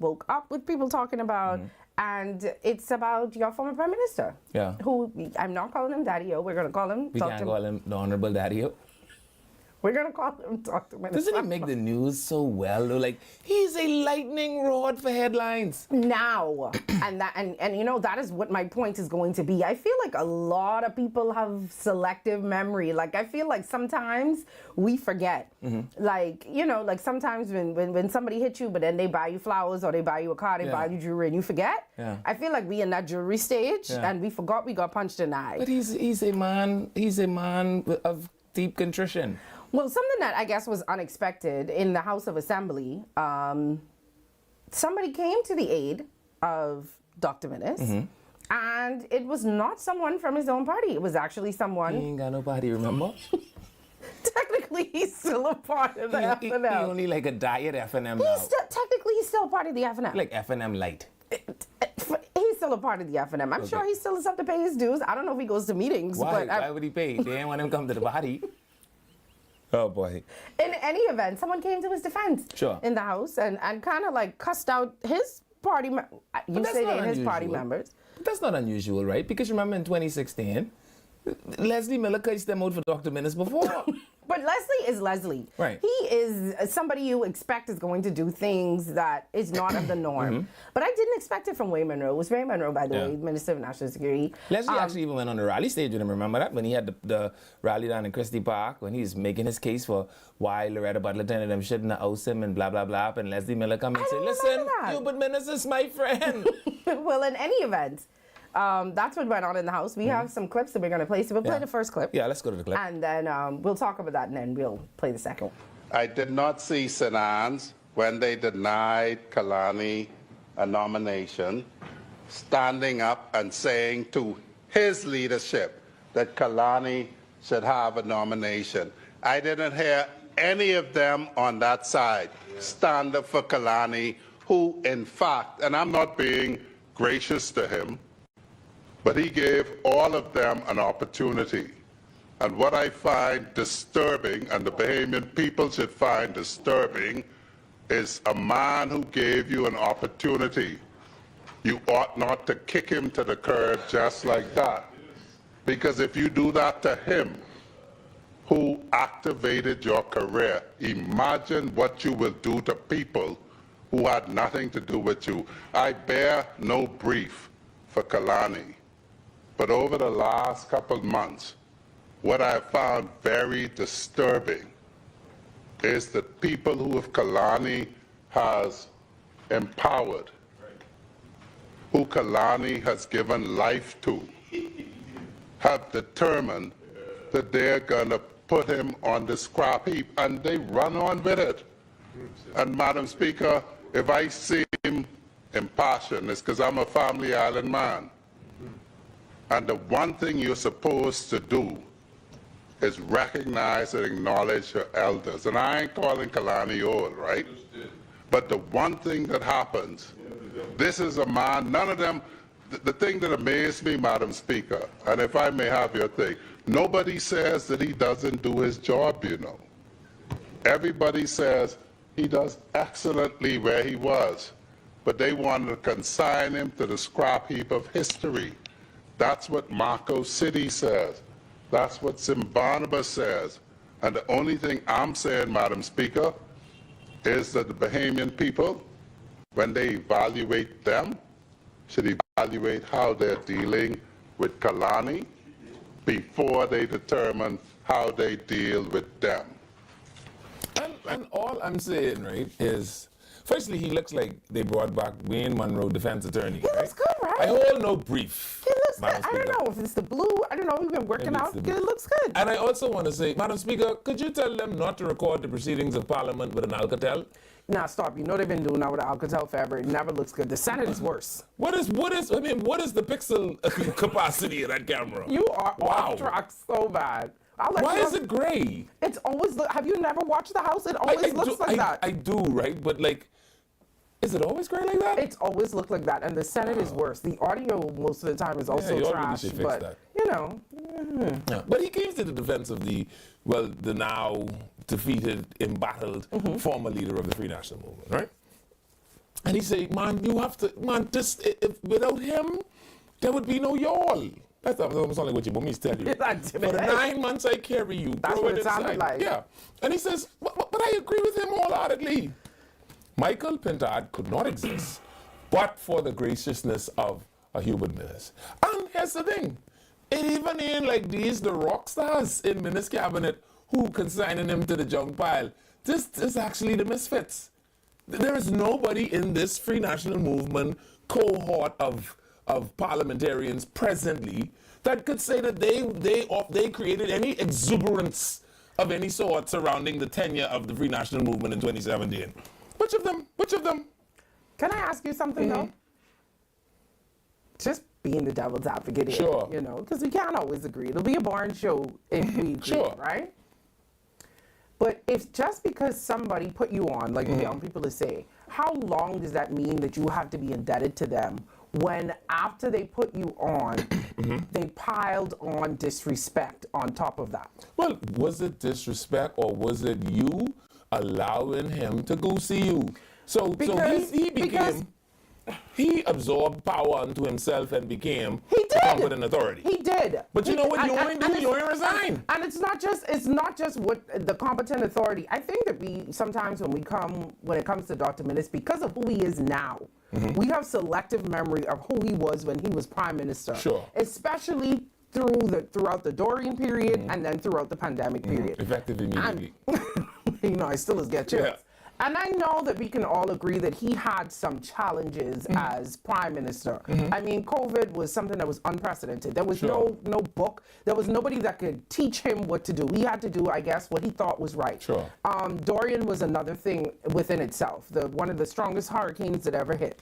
woke up with people talking about, and it's about your former prime minister. Yeah. Who, I'm not calling him Daddy-O, we're going to call him... We can't call him the Honorable Daddy-O. We're going to call him Dr. Minister. Doesn't he make the news so well, though? Like, he's a lightning rod for headlines. Now, and you know, that is what my point is going to be. I feel like a lot of people have selective memory. Like, I feel like sometimes we forget. Like, you know, like sometimes when somebody hits you, but then they buy you flowers or they buy you a car, they buy you jewelry, and you forget. Yeah. I feel like we in that jewelry stage, and we forgot we got punched in the eye. But he's a man of deep contrition. Well, something that I guess was unexpected in the House of Assembly, somebody came to the aid of Dr. Minnis, and it was not someone from his own party. It was actually someone... He ain't got no party, remember? Technically, he's still a part of the He FNM. only like a diet FNM now. Technically, he's still a part of the FNM. Like FNM light. He's still a part of the FNM. I'm sure he still is up to pay his dues. I don't know if he goes to meetings. Why? But Why would he pay? They didn't want him to come to the party. Oh, boy. In any event, someone came to his defense in the House and kind of like cussed out his party. You say they his party members. But that's not unusual, right? Because remember in 2016, Leslie Miller cursed them out for Dr. Minnis before. But Leslie is Leslie. Right. He is somebody you expect is going to do things that is not of the norm. But I didn't expect it from Wayne Monroe. It was Wayne Monroe, by the way, Minister of National Security. Leslie actually even went on the rally stage with him, remember that? When he had the rally down in Christie Park, when he was making his case for why Loretta Butlerton and them shouldn't have ousted him and blah, blah, blah. And Leslie Miller come and say, listen, Hubert Minnis is my friend. Well, in any event, that's what went on in the House. We have some clips that we're going to play. So we'll play the first clip. Yeah, let's go to the clip. And then we'll talk about that, and then we'll play the second. I did not see St. Anne's when they denied Kalani a nomination, standing up and saying to his leadership that Kalani should have a nomination. I didn't hear any of them on that side stand up for Kalani, who in fact, and I'm not being gracious to him, but he gave all of them an opportunity. And what I find disturbing, and the Bahamian people should find disturbing, is a man who gave you an opportunity. You ought not to kick him to the curb just like that. Because if you do that to him, who activated your career, imagine what you will do to people who had nothing to do with you. I bear no brief for Kalani. But over the last couple of months, what I have found very disturbing is that people who have Kalani has empowered, who Kalani has given life to, have determined that they're going to put him on the scrap heap, and they run on with it. And Madam Speaker, if I seem impassioned, it's because I'm a family island man. And the one thing you're supposed to do is recognize and acknowledge your elders. And I ain't calling Kalani old, right? But the one thing that happens, this is a man, none of them, the thing that amazed me, Madam Speaker, and if I may have your thing, nobody says that he doesn't do his job, you know. Everybody says he does excellently where he was, but they wanted to consign him to the scrap heap of history. That's what Marco City says. That's what Simbarnaba says. And the only thing I'm saying, Madam Speaker, is that the Bahamian people, when they evaluate them, should evaluate how they're dealing with Kalani before they determine how they deal with them. And all I'm saying, right, is, firstly, he looks like they brought back Wayne Monroe, defense attorney. He looks good, right? I hold no brief. He looks good. I don't know if it's the blue. I don't know. We've been working out. It looks good. And I also want to say, Madam Speaker, could you tell them not to record the proceedings of Parliament with an Alcatel? Nah, stop. You know they've been doing that with the Alcatel fabric. It never looks good. The Senate is worse. What is the pixel capacity of that camera? You are off track so bad. Why is it gray? It's always, have you never watched the House? It always looks like that. I do, right? But like, is it always gray like that? It's always looked like that, and the Senate is worse. The audio most of the time is also trash, really but that. you know. Yeah. But he came to the defense of the now defeated, embattled former leader of the Free National Movement, right? And he said, man, you have to, man, without him, there would be no y'all. That's almost like what your mummies tell you. For the 9 months I carry you. That's what it sounded like. Yeah. And he says, but I agree with him wholeheartedly. Michael Pintard could not exist but for the graciousness of a Hubert Minnis. And here's the thing. It even ain't like these, the rock stars in Minnis' cabinet who consigning him to the junk pile. This is actually the misfits. There is nobody in this Free National Movement cohort of parliamentarians presently that could say that they created any exuberance of any sort surrounding the tenure of the Free National Movement in 2017. Which of them? Can I ask you something though? Just being the devil's advocate here, Sure. you know, because we can't always agree. It'll be a boring show if we agree, Sure. right? But if just because somebody put you on, like the young people are saying, how long does that mean that you have to be indebted to them when after they put you on, they piled on disrespect on top of that? Well, was it disrespect or was it you allowing him to go see you? So he absorbed power unto himself and became He did. competent authority. He did. But you know what? You And- ain't do. and You ain't resign. And it's not just what the competent authority. I think that we sometimes when it comes to Dr. Minnis, because of who he is now, we have selective memory of who he was when he was prime minister. Sure. Especially throughout the Dorian period and then throughout the pandemic period. Effective immediately. You know, I still get chills. Yeah. And I know that we can all agree that he had some challenges as prime minister. I mean, COVID was something that was unprecedented. There was Sure. no book. There was nobody that could teach him what to do. He had to do, I guess, what he thought was right. Sure. Dorian was another thing within itself. One of the strongest hurricanes that ever hit.